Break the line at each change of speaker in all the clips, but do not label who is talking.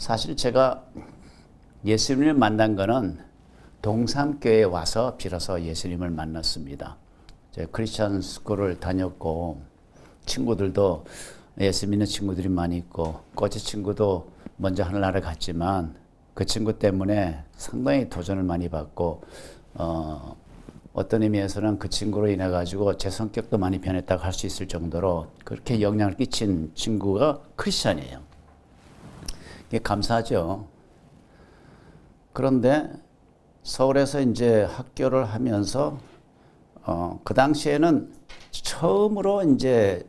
사실 제가 예수님을 만난 거는 동산교회에 와서 비로소 예수님을 만났습니다. 제가 크리스천 스쿨을 다녔고 친구들도 예수 믿는 친구들이 많이 있고 꼬치 친구도 먼저 하늘나라 갔지만 그 친구 때문에 상당히 도전을 많이 받고 어떤 의미에서는 그 친구로 인해 가지고 제 성격도 많이 변했다고 할 수 있을 정도로 그렇게 영향을 끼친 친구가 크리스천이에요. 이게 감사하죠. 그런데 서울에서 이제 학교를 하면서 그 당시에는 처음으로 이제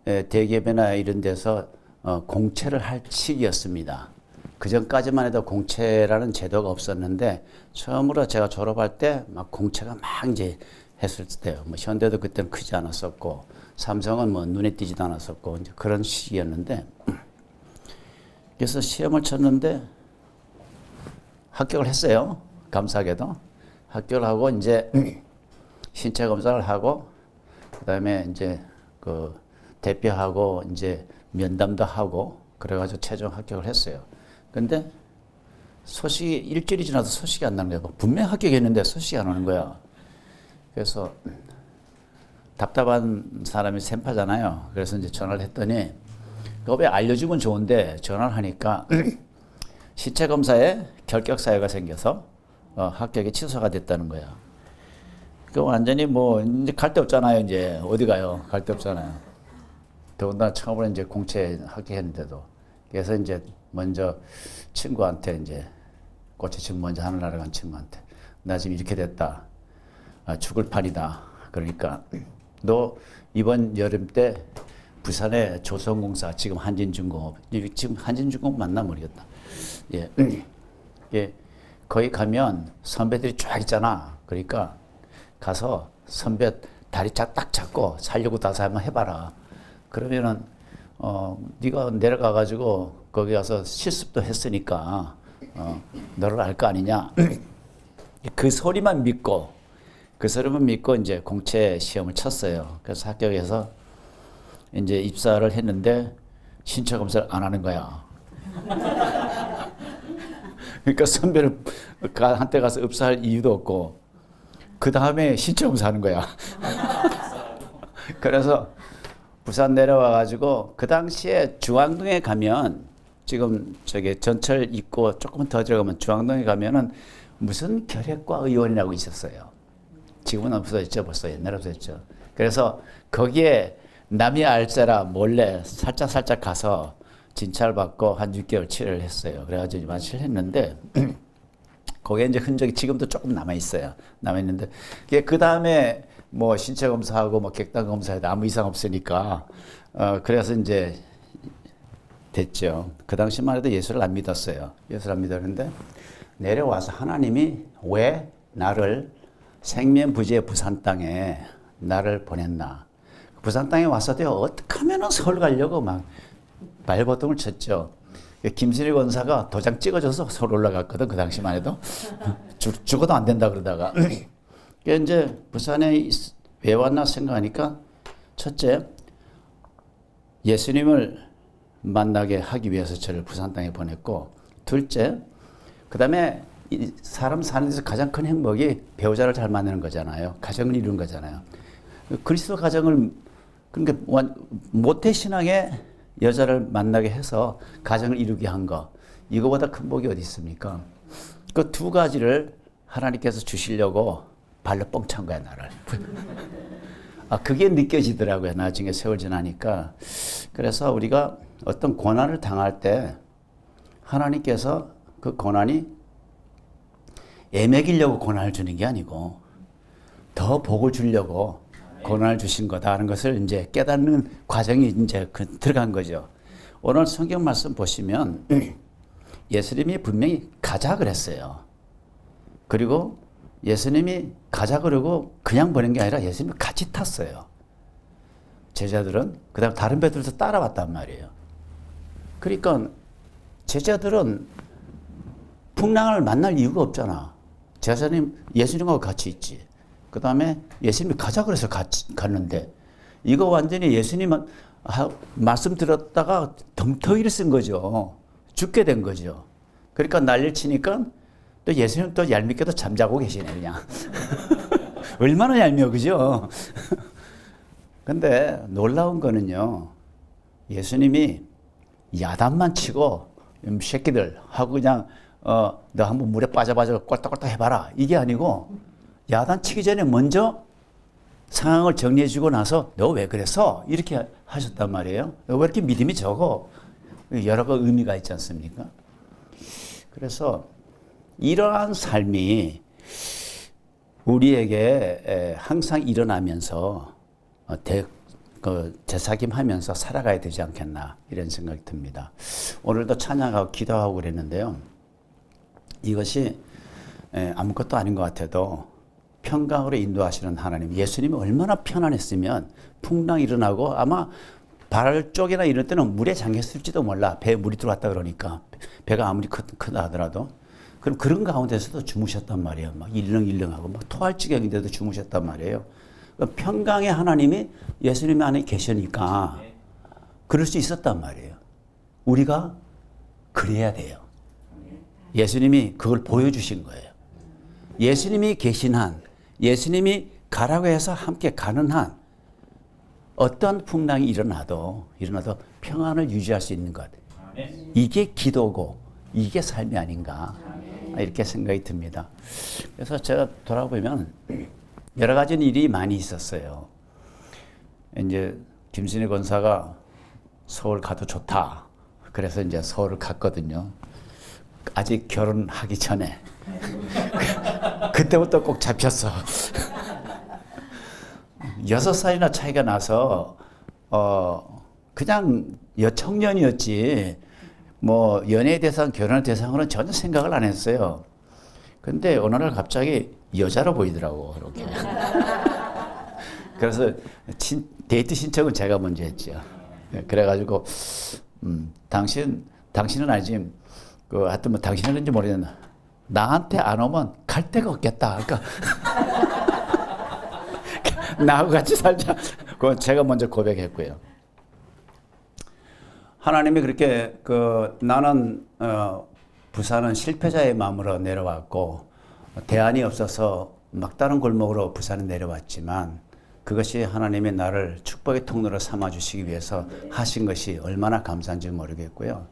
대기업이나 이런 데서 공채를 할 시기였습니다. 그 전까지만 해도 공채라는 제도가 없었는데 처음으로 제가 졸업할 때 막 공채가 막 이제 했을 때요. 뭐 현대도 그때는 크지 않았었고 삼성은 뭐 눈에 띄지도 않았었고 이제 그런 시기였는데 그래서 시험을 쳤는데 합격을 했어요. 감사하게도 합격을 하고 이제 신체 검사를 하고 그다음에 이제 그 대표하고 이제 면담도 하고 그래가지고 최종 합격을 했어요. 근데 소식이 일주일이 지나도 소식이 안 나는 거야. 분명 합격했는데 소식이 안 오는 거야. 그래서 답답한 사람이 샘파잖아요. 그래서 이제 전화를 했더니 그거 왜 알려주면 좋은데 전화를 하니까 신체 검사에 결격 사유가 생겨서 합격이 취소가 됐다는 거야. 그 완전히 뭐 이제 갈 데 없잖아요. 이제 어디 가요? 갈 데 없잖아요. 더군다나 처음으로 이제 공채 합격했는데도 그래서 이제 먼저 친구한테 이제 꼬치층 먼저 하늘나라 간 친구한테 나 지금 이렇게 됐다. 죽을 판이다. 그러니까 너 이번 여름 때 부산에 조선공사 지금 한진중공업 지금 한진중공업 맞나 모르겠다. 예, 예, 거기 가면 선배들이 쫙 있잖아. 그러니까 가서 선배 다리 딱 잡고 살려고 다시 한번 해봐라. 그러면은 네가 내려가 가지고 거기 가서 실습도 했으니까 너를 알 거 아니냐. 그 소리만 믿고 이제 공채 시험을 쳤어요. 그래서 합격해서 이제 입사를 했는데 신체 검사를 안 하는 거야. 그러니까 선배를 한때 가서 입사할 이유도 없고 그 다음에 신체 검사 하는 거야. 그래서 부산 내려와 가지고 그 당시에 중앙동에 가면 지금 저기 전철 있고 조금 더 들어가면 중앙동에 가면은 무슨 결핵과 의원이라고 있었어요. 지금은 없어졌죠. 벌써 옛날에 없어졌죠. 그래서 거기에 남이 알세라 몰래 살짝 가서 진찰 받고 한 6개월 치료를 했어요. 그래가지고 이만 치료했는데 거기에 이제 흔적이 지금도 조금 남아 있어요. 남아 있는데 그 다음에 뭐 신체 검사하고 뭐 객단 검사해도 아무 이상 없으니까 그래서 이제 됐죠. 그 당시만 해도 예수를 안 믿었어요. 예수를 안 믿었는데 내려와서 하나님이 왜 나를 생면부지의 부산 땅에 나를 보냈나. 부산 땅에 와서도 어떻게 하면 서울 가려고 막 발버둥을 쳤죠. 김신일 권사가 도장 찍어줘서 서울 올라갔거든. 그 당시만 해도. 죽어도 안 된다 그러다가. 이제 부산에 왜 왔나 생각하니까 첫째, 예수님을 만나게 하기 위해서 저를 부산 땅에 보냈고, 둘째, 그 다음에 사람 사는 데서 가장 큰 행복이 배우자를 잘 만나는 거잖아요. 가정을 이루는 거잖아요. 그리스도 가정을, 그러니까 모태신앙의 여자를 만나게 해서 가정을 이루게 한 거, 이거보다 큰 복이 어디 있습니까? 그 두 가지를 하나님께서 주시려고 발로 뻥 찬 거야, 나를. 그게 느껴지더라고요. 나중에 세월 지나니까. 그래서 우리가 어떤 고난을 당할 때 하나님께서 그 고난이 애매기려고 고난을 주는 게 아니고 더 복을 주려고 고난을 주신 거다라는 것을 이제 깨닫는 과정이 이제 들어간 거죠. 오늘 성경 말씀 보시면 예수님이 분명히 가자 그랬어요. 그리고 예수님이 가자 그러고 그냥 보낸 게 아니라 예수님이 같이 탔어요. 제자들은 그다음 다른 배들도 따라왔단 말이에요. 그러니까 제자들은 풍랑을 만날 이유가 없잖아. 제자님 예수님하고 같이 있지. 그 다음에 예수님이 가자 그래서 같이 갔는데 이거 완전히 예수님 말씀 들었다가 덩텅이를 쓴 거죠. 죽게 된 거죠. 그러니까 난리를 치니까 또 예수님 또 얄밉게도 잠자고 계시네, 그냥. 얼마나 얄미워, 그죠? 근데 놀라운 거는요, 예수님이 야단만 치고, 새끼들 하고 그냥, 너 한번 물에 빠져봐서 꼴딱꼴딱 해봐라. 이게 아니고, 야단 치기 전에 먼저 상황을 정리해주고 나서, 너 왜 그랬어? 이렇게 하셨단 말이에요. 왜 이렇게 믿음이 적어? 여러 가지 의미가 있지 않습니까? 그래서 이러한 삶이 우리에게 항상 일어나면서 되새김하면서 살아가야 되지 않겠나 이런 생각이 듭니다. 오늘도 찬양하고 기도하고 그랬는데요. 이것이 아무것도 아닌 것 같아도 평강으로 인도하시는 하나님, 예수님이 얼마나 편안했으면 풍랑이 일어나고 아마 발 쪽이나 이럴 때는 물에 잠겼을지도 몰라. 배에 물이 들어왔다 그러니까. 배가 아무리 크다 하더라도. 그럼 그런 가운데서도 주무셨단 말이에요. 막 일렁일렁하고 막 토할 지경인데도 주무셨단 말이에요. 그러니까 평강의 하나님이 예수님 안에 계시니까 그럴 수 있었단 말이에요. 우리가 그래야 돼요. 예수님이 그걸 보여주신 거예요. 예수님이 계신 한, 예수님이 가라고 해서 함께 가는 한 어떤 풍랑이 일어나도 평안을 유지할 수 있는 것. 이게 기도고 이게 삶이 아닌가 이렇게 생각이 듭니다. 그래서 제가 돌아보면 여러 가지 일이 많이 있었어요. 이제 김신혜 권사가 서울 가도 좋다. 그래서 이제 서울을 갔거든요. 아직 결혼하기 전에. 그때부터 꼭 잡혔어. 6살이나 차이가 나서 그냥 여청년이었지 뭐 연애 대상, 결혼 대상으로는 전혀 생각을 안 했어요. 근데 어느 날 갑자기 여자로 보이더라고 이렇게. 그래서 데이트 신청은 제가 먼저 했죠. 그래가지고 당신은 알지. 하여튼 뭐 당신은 인지 모르겠는데 나한테 안 오면 갈 데가 없겠다. 그러니까 나하고 같이 살자. 그건 제가 먼저 고백했고요. 하나님이 그렇게 나는 부산은 실패자의 마음으로 내려왔고 대안이 없어서 막다른 골목으로 부산에 내려왔지만 그것이 하나님이 나를 축복의 통로로 삼아주시기 위해서 하신 것이 얼마나 감사한지 모르겠고요.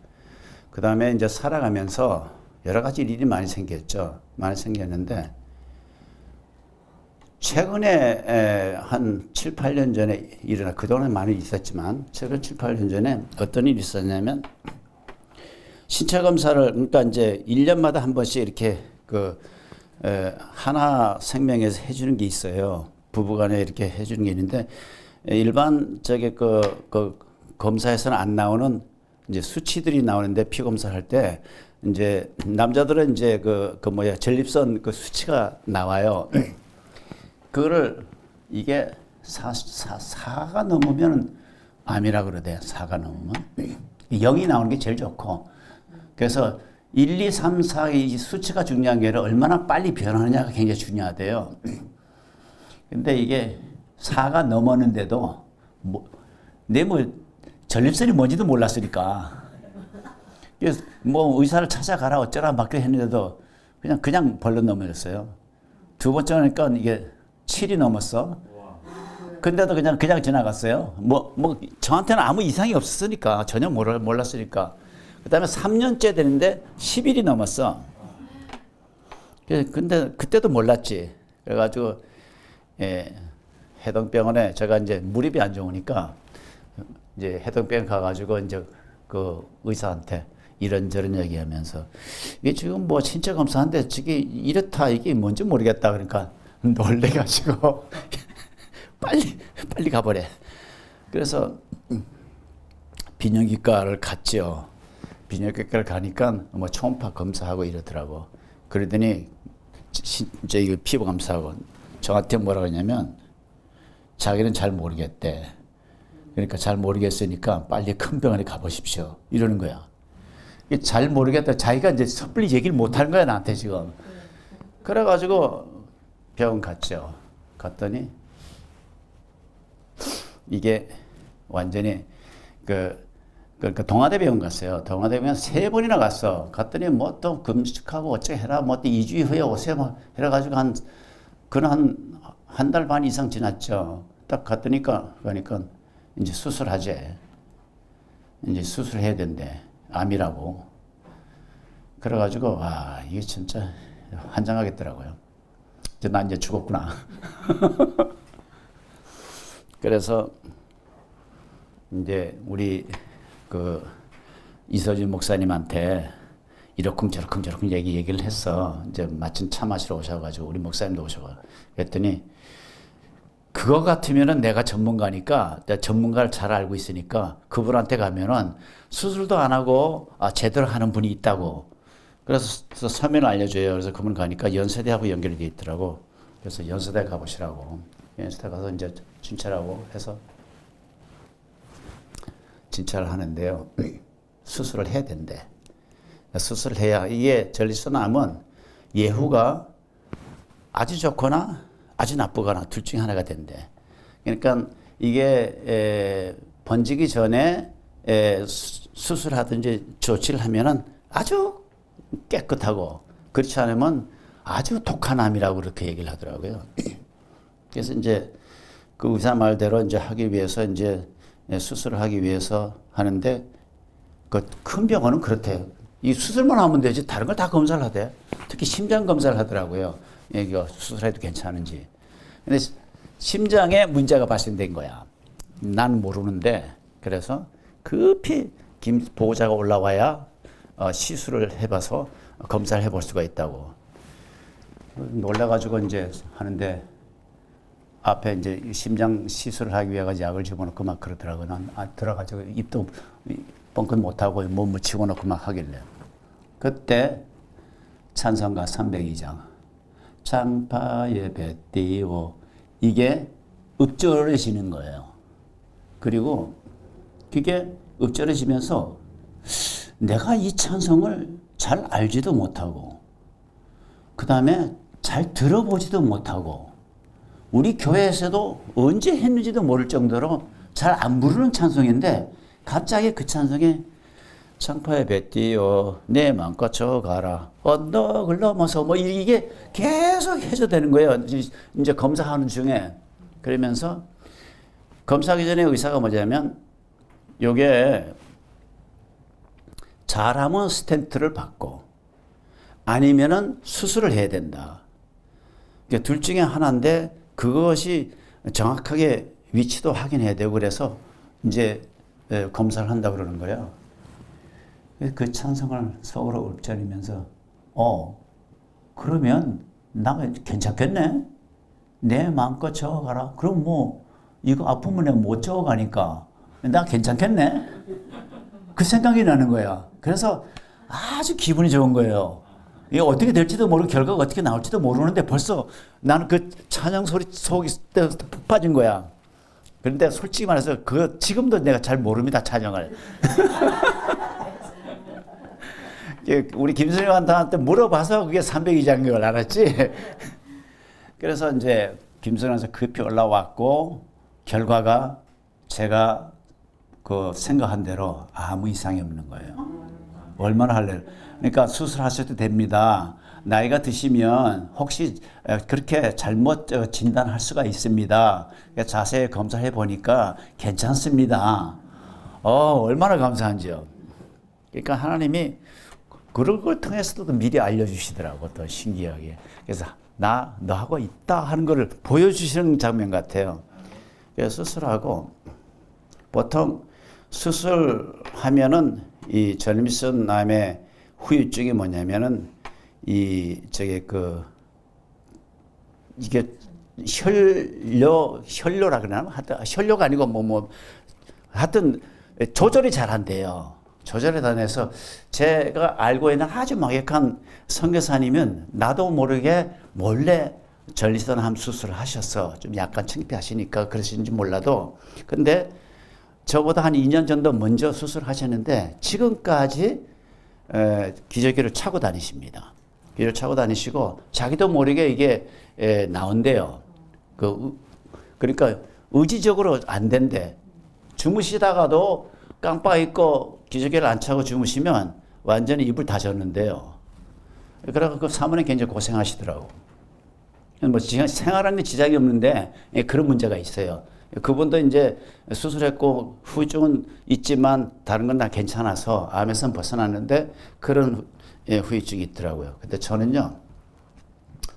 그 다음에 이제 살아가면서 여러 가지 일이 많이 생겼죠. 많이 생겼는데 최근에 한 7, 8년 전에 그동안 많이 있었지만 최근 7, 8년 전에 어떤 일이 있었냐면 신체 검사를 그러니까 이제 1년마다 한 번씩 이렇게 하나 생명에서 해주는 게 있어요. 부부간에 이렇게 해주는 게 있는데 일반 검사에서는 안 나오는 이제 수치들이 나오는데 피 검사를 할 때 이제 남자들은 이제 전립선 수치가 나와요. 그거를 이게 4가 넘으면 암이라 그러대. 4가 넘으면 0이 나오는 게 제일 좋고. 그래서 1, 2, 3, 4 이 수치가 중요한 게 아니라 얼마나 빨리 변하느냐가 굉장히 중요하대요. 근데 이게 4가 넘었는데도 내 전립선이 뭔지도 몰랐으니까. 그래서 의사를 찾아가라 어쩌라 막 했는데도 그냥 벌러 넘어졌어요. 두 번째 하니까 이게 7이 넘었어. 근데도 그냥 지나갔어요. 저한테는 아무 이상이 없었으니까, 전혀 몰랐으니까. 그 다음에 3년째 되는데 10일이 넘었어. 근데 그때도 몰랐지. 그래가지고, 해동병원에 제가 이제 무릎이 안 좋으니까, 이제 해동병 가가지고 이제 그 의사한테 이런저런 얘기하면서, 이게 지금 신체 검사한데 이렇다, 이게 뭔지 모르겠다. 그러니까, 놀래가지고 빨리 가버려. 그래서 비뇨기과를 갔죠. 비뇨기과를 가니까 초음파 검사하고 이러더라고. 그러더니 이제 이거 피부 검사하고 저한테 뭐라고 하냐면 자기는 잘 모르겠대. 그러니까 잘 모르겠으니까 빨리 큰 병원에 가보십시오. 이러는 거야. 잘 모르겠다. 자기가 이제 섣불리 얘기를 못하는 거야 나한테 지금. 그래가지고 병원 갔죠. 갔더니 이게 완전히 그러니까 동아대병원 갔어요. 동아대병원 3번이나 갔어. 갔더니 뭐 또 금식하고 어쩌고 해라. 뭐 또 2주 후에 오세요. 뭐 해가지고 한 달 반 이상 지났죠. 딱 갔더니까, 그러니까 이제 수술하재. 이제 수술해야 된대. 암이라고. 그래가지고, 이게 진짜 환장하겠더라고요. 난 이제 죽었구나. 그래서 이제 우리 이서진 목사님한테 이러쿵저러쿵 얘기를 했어. 이제 마침 차 마시러 오셔가지고 우리 목사님도 오셔가. 그랬더니 그거 같으면은 내가 전문가니까, 내가 전문가를 잘 알고 있으니까 그분한테 가면은 수술도 안 하고 제대로 하는 분이 있다고. 그래서 서면을 알려줘요. 그래서 그분 가니까 연세대하고 연결이 돼 있더라고. 그래서 연세대 가보시라고. 연세대 가서 이제 진찰하고 해서 진찰을 하는데요. 수술을 해야 된대. 수술을 해야, 이게 전립선암은 예후가 아주 좋거나 아주 나쁘거나 둘 중에 하나가 된대. 그러니까 이게 번지기 전에 수술하든지 조치를 하면은 아주 깨끗하고, 그렇지 않으면 아주 독한 암이라고 그렇게 얘기를 하더라고요. 그래서 이제 그 의사 말대로 이제 하기 위해서 이제 수술을 하기 위해서 하는데, 그 큰 병원은 그렇대요. 이 수술만 하면 되지 다른 걸 다 검사를 하대. 특히 심장 검사를 하더라고요. 이거 수술해도 괜찮은지. 근데 심장에 문제가 발생된 거야. 난 모르는데, 그래서 급히 김 보호자가 올라와야 시술을 해봐서 검사를 해볼 수가 있다고. 놀라가지고 이제 하는데, 앞에 이제 심장 시술을 하기 위해 약을 집어넣고 막 그러더라고요. 난 들어가지고 입도 뻥끗 못하고 몸을 치고놓고 막 하길래. 그때 찬송가 302장 장파에 뱉띠오, 이게 읊조려지는 거예요. 그리고 그게 읊조려지면서 내가 이 찬송을 잘 알지도 못하고, 그 다음에 잘 들어보지도 못하고, 우리 교회에서도 언제 했는지도 모를 정도로 잘 안 부르는 찬송인데, 갑자기 그 찬송에 창파에 뱉디어 내 맘껏 저가라 언덕을 넘어서 뭐 이게 계속 해줘되는 거예요. 이제 검사하는 중에. 그러면서 검사하기 전에 의사가 뭐냐면, 요게 잘하면 스텐트를 받고 아니면은 수술을 해야 된다. 그러니까 둘 중에 하나인데, 그것이 정확하게 위치도 확인해야 되고, 그래서 이제 검사를 한다고 그러는 거예요. 그 찬송을 속으로 읊조리면서, 그러면 나 괜찮겠네? 내 마음껏 저어가라. 그럼 뭐, 이거 아프면 내가 못 저어가니까 나 괜찮겠네? 그 생각이 나는 거야. 그래서 아주 기분이 좋은 거예요. 이게 어떻게 될지도 모르고 결과가 어떻게 나올지도 모르는데 벌써 나는 그 찬양 소리 속이 푹 빠진 거야. 그런데 솔직히 말해서 지금도 내가 잘 모릅니다, 찬양을. 우리 김선영한테 물어봐서 그게 302장인 걸 알았지. 그래서 이제 김선영한테 급히 올라왔고, 결과가 제가 생각한 대로 아무 이상이 없는 거예요. 얼마나 할래요? 그러니까 수술하셔도 됩니다. 나이가 드시면 혹시 그렇게 잘못 진단할 수가 있습니다. 자세히 검사해 보니까 괜찮습니다. 얼마나 감사한지요. 그러니까 하나님이 그런 걸 통해서도 미리 알려주시더라고, 또 신기하게. 그래서 너하고 있다 하는 걸 보여주시는 장면 같아요. 그래서 수술하고, 보통 수술하면은 이 전립선암의 후유증이 뭐냐면은 이게 혈뇨라 그러나? 하여튼 혈뇨가 아니고 하여튼 조절이 잘 안 돼요. 조절이 안 돼서 제가 알고 있는 아주 막역한 선교사님은 나도 모르게 몰래 전립선암 수술을 하셔서 좀 약간 창피하시니까 그러신지 몰라도, 근데 저보다 한 2년 정도 먼저 수술하셨는데 지금까지 기저귀를 차고 다니십니다. 기저귀를 차고 다니시고 자기도 모르게 이게 나온대요. 그러니까 의지적으로 안 된대. 주무시다가도 깜빡 잊고 기저귀를 안 차고 주무시면 완전히 이불 다 젖는데요. 그래서 그 사모님 굉장히 고생하시더라고. 뭐 생활하는 지장이 없는데 그런 문제가 있어요. 그분도 이제 수술했고 후유증은 있지만 다른 건 다 괜찮아서 암에서는 벗어났는데 그런 후유증이 있더라고요. 근데 저는요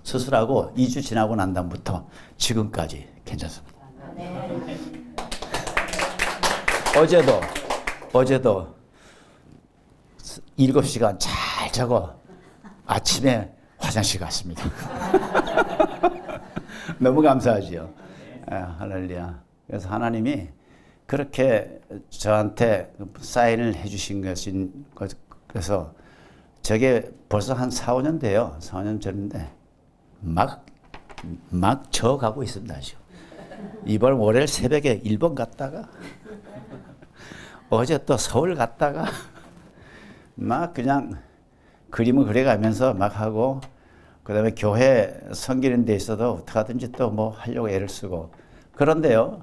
수술하고 2주 지나고 난 다음부터 지금까지 괜찮습니다. 어제도 7시간 잘 자고 아침에 화장실 갔습니다. 너무 감사하지요. 할렐루야. 그래서 하나님이 그렇게 저한테 사인을 해주신 것인 그래서 저게 벌써 한 4, 5년 돼요. 4, 5년 전인데 막 저어가고 있습니다. 지금. 이번 월요일 새벽에 일본 갔다가 어제 또 서울 갔다가 막 그냥 그림을 그려가면서 막 하고 그다음에 교회 섬기는 데 있어도 어떻게 하든지 또 뭐 하려고 애를 쓰고 그런데요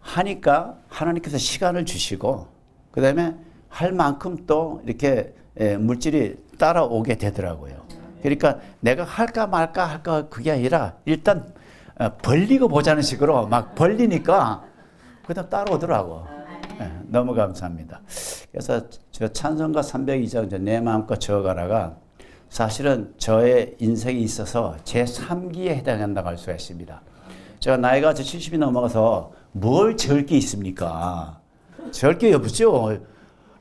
하니까 하나님께서 시간을 주시고 그다음에 할 만큼 또 이렇게 물질이 따라오게 되더라고요. 그러니까 내가 할까 말까 그게 아니라 일단 벌리고 보자는 식으로 막 벌리니까 그다음 따라오더라고. 너무 감사합니다. 그래서 저 찬송가 302장 내 마음껏 저어가라가 사실은 저의 인생에 있어서 제 3기에 해당한다고 할 수가 있습니다. 제가 나이가 70이 넘어가서 뭘 적을 게 있습니까? 적을 게 없죠.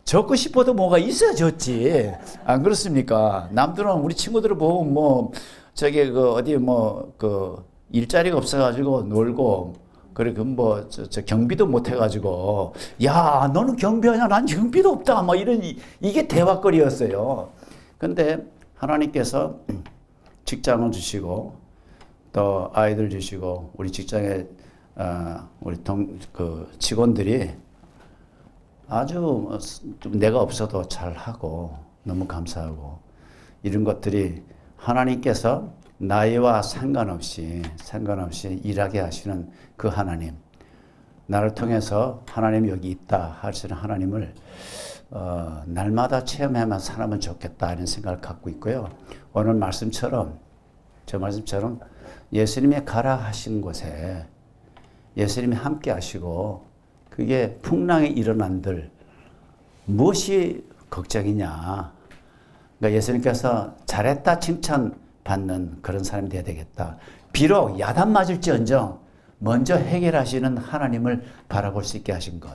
적고 싶어도 뭐가 있어야 적지. 안 그렇습니까? 남들은 우리 친구들을 보고 뭐 저기 그 어디 뭐 그 일자리가 없어가지고 놀고 그리고 뭐 저 경비도 못 해가지고 야 너는 경비하냐 난 경비도 없다 뭐 이런 이게 대화거리였어요. 근데 하나님께서 직장을 주시고 또 아이들 주시고 우리 직장에 우리 그 직원들이 아주 좀 내가 없어도 잘하고 너무 감사하고 이런 것들이 하나님께서 나이와 상관없이 일하게 하시는 그 하나님 나를 통해서 하나님 여기 있다 하시는 하나님을 날마다 체험해만 살아면 좋겠다 하는 생각을 갖고 있고요. 오늘 말씀처럼 저 말씀처럼 예수님이 가라 하신 곳에 예수님이 함께 하시고 그게 풍랑이 일어난들 무엇이 걱정이냐. 그러니까 예수님께서 잘했다 칭찬받는 그런 사람이 되어야 되겠다. 비록 야단 맞을지언정 먼저 해결하시는 하나님을 바라볼 수 있게 하신 것.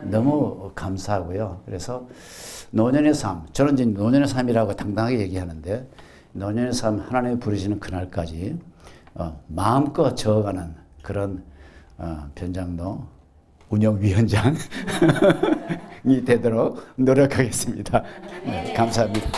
너무 감사하고요. 그래서 노년의 삶, 저는 이제 노년의 삶이라고 당당하게 얘기하는데 노년의 삶 하나님이 부르시는 그날까지 마음껏 저어가는 그런 변장로 운영위원장이 되도록 노력하겠습니다. 네, 감사합니다.